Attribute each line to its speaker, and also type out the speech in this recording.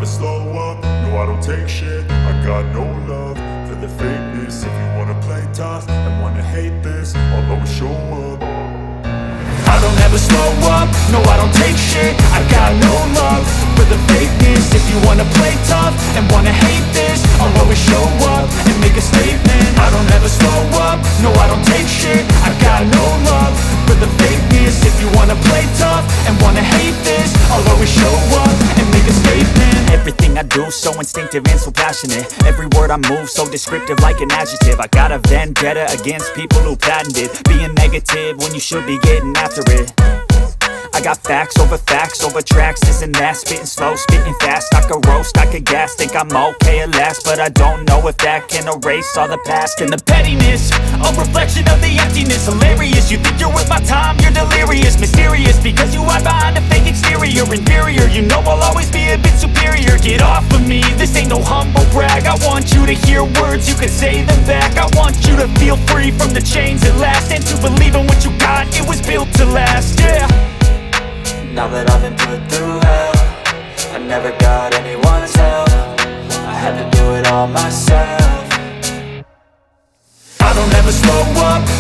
Speaker 1: slow up, no I don't take shit. I got no love for the fakeness. If you wanna play tough and wanna hate this, I'll always show up. I don't ever slow up, no I don't take shit. I got no love for the fakeness. If you wanna play tough and wanna hate this, I'll always show up and make a statement. I don't ever slow up, no I don't take shit. I got no love for the fakeness. If you wanna play tough and wanna hate this, I'll always show up and make a statement.
Speaker 2: Everything I do so instinctive and so passionate. Every word I move so descriptive like an adjective. I got a vendetta against people who patented being negative when you should be getting after it. I got facts over tracks, this and that. Spitting slow, spitting fast, I could roast, I could gas. Think I'm okay at last, but I don't know if that can erase all the past. And the pettiness, a reflection of the emptiness. Hilarious, you think you're worth my time, you're delirious. Mysterious, because you hide behind a fake exterior. Inferior, you know I'll always be a bit superior. Get off of me, this ain't no humble brag. I want you to hear words, you can say them back. I want you to feel free from the chains at last, and to believe in what you got, it was built to last, yeah.
Speaker 3: Now that I've been put through hell, I never got anyone's help. I had to do it all myself.